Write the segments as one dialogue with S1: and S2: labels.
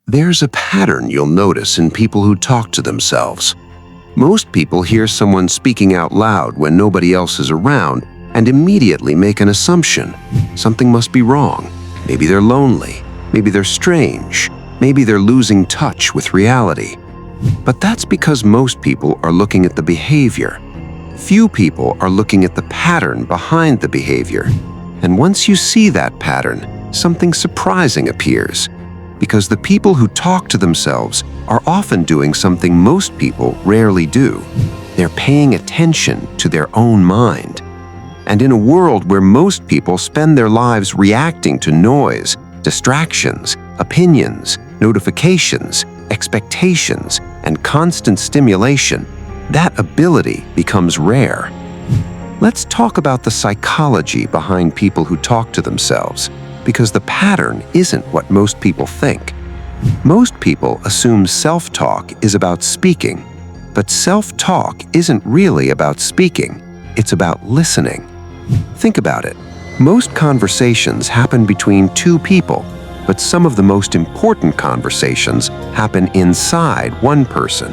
S1: There's a pattern you'll notice in people who talk to themselves. Most people hear someone speaking out loud when nobody else is around and immediately make an assumption. Something must be wrong. Maybe they're lonely. Maybe they're strange. Maybe they're losing touch with reality. But that's because most people are looking at the behavior. Few people are looking at the pattern behind the behavior. And once you see that pattern, something surprising appears. Because the people who talk to themselves are often doing something most people rarely do. They're paying attention to their own mind. And in a world where most people spend their lives reacting to noise, distractions, opinions, notifications, expectations, and constant stimulation, that ability becomes rare. Let's talk about the psychology behind people who talk to themselves, because the pattern isn't what most people think. Most people assume self-talk is about speaking, but self-talk isn't really about speaking, it's about listening. Think about it. Most conversations happen between two people, but some of the most important conversations happen inside one person.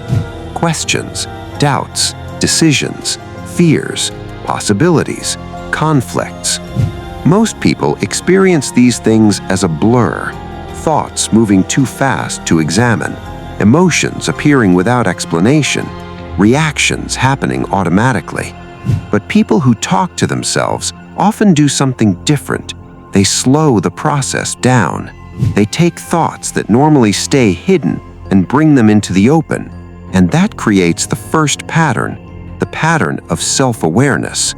S1: Questions, doubts, decisions, fears, possibilities, conflicts. Most people experience these things as a blur, thoughts moving too fast to examine, emotions appearing without explanation, reactions happening automatically. But people who talk to themselves often do something different. They slow the process down. They take thoughts that normally stay hidden and bring them into the open. And that creates the first pattern, the pattern of self-awareness.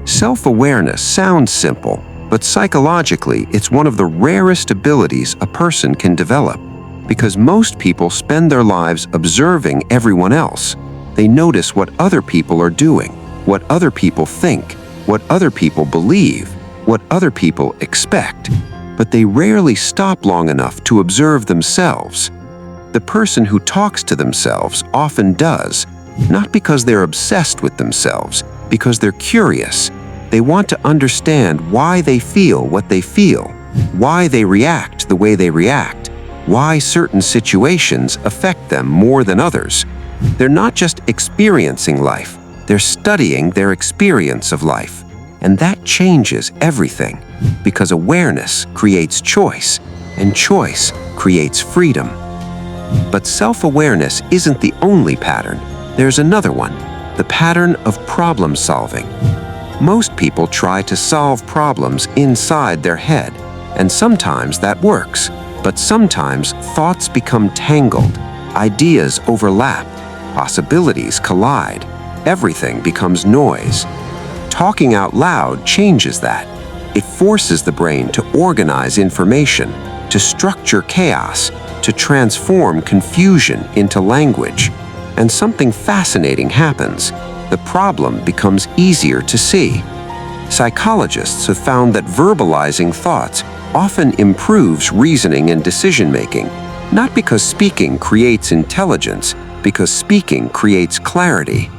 S1: Self-awareness sounds simple, but psychologically it's one of the rarest abilities a person can develop, because most people spend their lives observing everyone else. They notice what other people are doing, what other people think, what other people believe, what other people expect, but they rarely stop long enough to observe themselves. The person who talks to themselves often does, not because they're obsessed with themselves, because they're curious. They want to understand why they feel what they feel, why they react the way they react, why certain situations affect them more than others. They're not just experiencing life, they're studying their experience of life. And that changes everything, because awareness creates choice, and choice creates freedom. But self-awareness isn't the only pattern. There's another one, the pattern of problem solving. Most people try to solve problems inside their head, and sometimes that works, but sometimes thoughts become tangled, ideas overlap, possibilities collide, everything becomes noise. Talking out loud changes that. It forces the brain to organize information, to structure chaos, to transform confusion into language. And something fascinating happens. The problem becomes easier to see. Psychologists have found that verbalizing thoughts often improves reasoning and decision-making, not because speaking creates intelligence, because speaking creates clarity.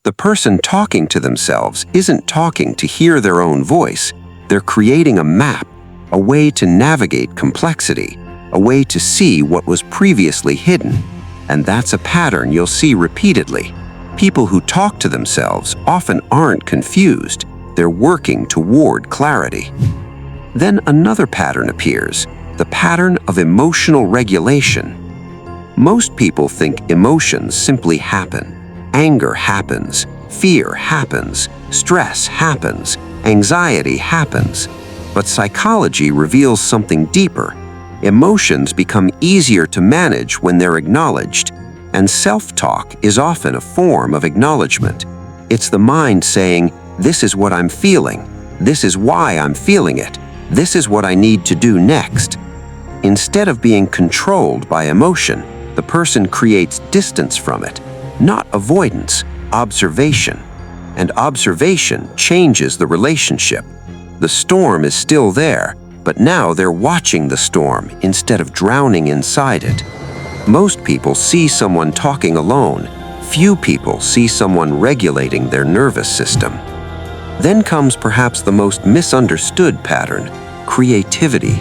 S1: The person talking to themselves isn't talking to hear their own voice. They're creating a map, a way to navigate complexity, a way to see what was previously hidden. And that's a pattern you'll see repeatedly. People who talk to themselves often aren't confused. They're working toward clarity. Then another pattern appears, the pattern of emotional regulation. Most people think emotions simply happen. Anger happens, fear happens, stress happens, anxiety happens. But psychology reveals something deeper. Emotions become easier to manage when they're acknowledged, and self-talk is often a form of acknowledgement. It's the mind saying, "This is what I'm feeling. This is why I'm feeling it. This is what I need to do next." Instead of being controlled by emotion, the person creates distance from it, not avoidance, observation. And observation changes the relationship. The storm is still there, but now they're watching the storm instead of drowning inside it. Most people see someone talking alone. Few people see someone regulating their nervous system. Then comes perhaps the most misunderstood pattern, creativity.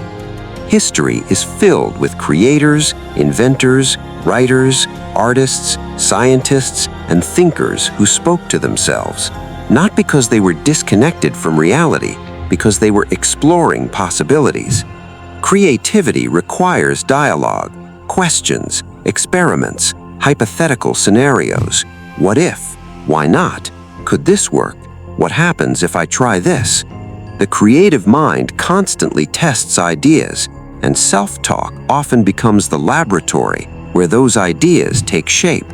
S1: History is filled with creators, inventors, writers, artists, scientists, and thinkers who spoke to themselves, not because they were disconnected from reality, because they were exploring possibilities. Creativity requires dialogue, questions, experiments, hypothetical scenarios. What if? Why not? Could this work? What happens if I try this? The creative mind constantly tests ideas, and self-talk often becomes the laboratory where those ideas take shape.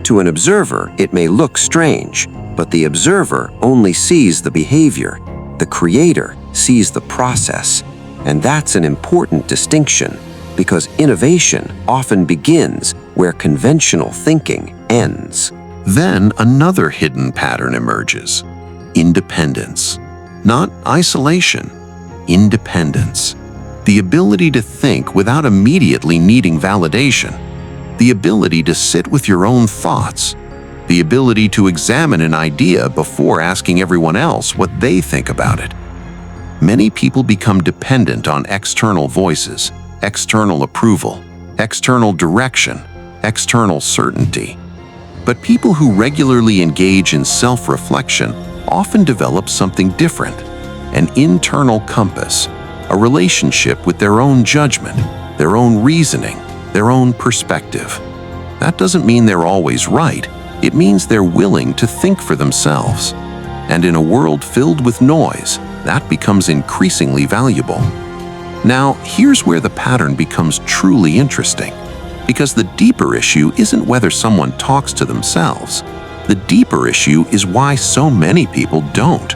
S1: To an observer, it may look strange, but the observer only sees the behavior. The creator sees the process. And that's an important distinction, because innovation often begins where conventional thinking ends.
S2: Then another hidden pattern emerges: independence. Not isolation, independence. The ability to think without immediately needing validation. The ability to sit with your own thoughts. The ability to examine an idea before asking everyone else what they think about it. Many people become dependent on external voices, external approval, external direction, external certainty. But people who regularly engage in self-reflection often develop something different: an internal compass, a relationship with their own judgment, their own reasoning, their own perspective. That doesn't mean they're always right. It means they're willing to think for themselves. And in a world filled with noise, that becomes increasingly valuable. Now, here's where the pattern becomes truly interesting, because the deeper issue isn't whether someone talks to themselves. The deeper issue is why so many people don't.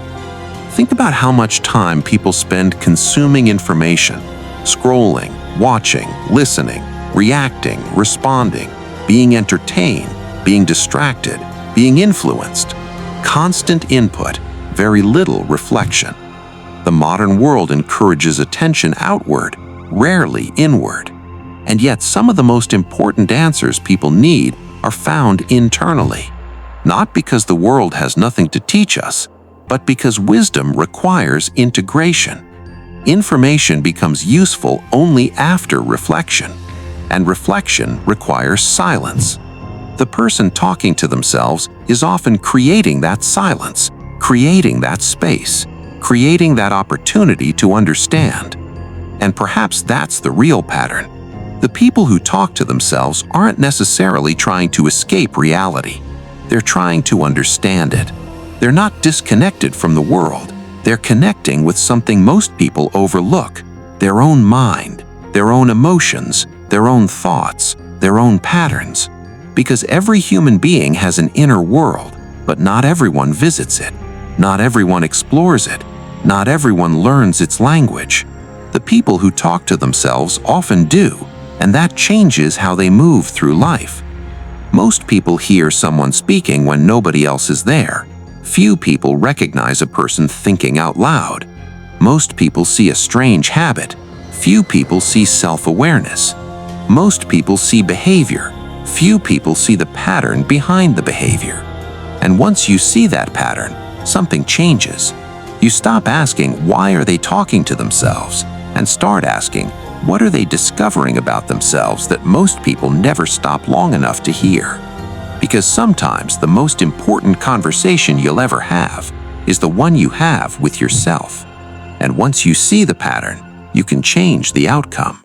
S2: Think about how much time people spend consuming information, scrolling, watching, listening, reacting, responding, being entertained, being distracted, being influenced. Constant input, very little reflection. The modern world encourages attention outward, rarely inward. And yet some of the most important answers people need are found internally. Not because the world has nothing to teach us, but because wisdom requires integration. Information becomes useful only after reflection, and reflection requires silence. The person talking to themselves is often creating that silence, creating that space, creating that opportunity to understand. And perhaps that's the real pattern. The people who talk to themselves aren't necessarily trying to escape reality. They're trying to understand it. They're not disconnected from the world. They're connecting with something most people overlook: their own mind, their own emotions, their own thoughts, their own patterns. Because every human being has an inner world, but not everyone visits it. Not everyone explores it. Not everyone learns its language. The people who talk to themselves often do, and that changes how they move through life. Most people hear someone speaking when nobody else is there. Few people recognize a person thinking out loud. Most people see a strange habit. Few people see self-awareness. Most people see behavior. Few people see the pattern behind the behavior. And once you see that pattern, something changes. You stop asking, why are they talking to themselves? And start asking, what are they discovering about themselves that most people never stop long enough to hear? Because sometimes the most important conversation you'll ever have is the one you have with yourself. And once you see the pattern, you can change the outcome.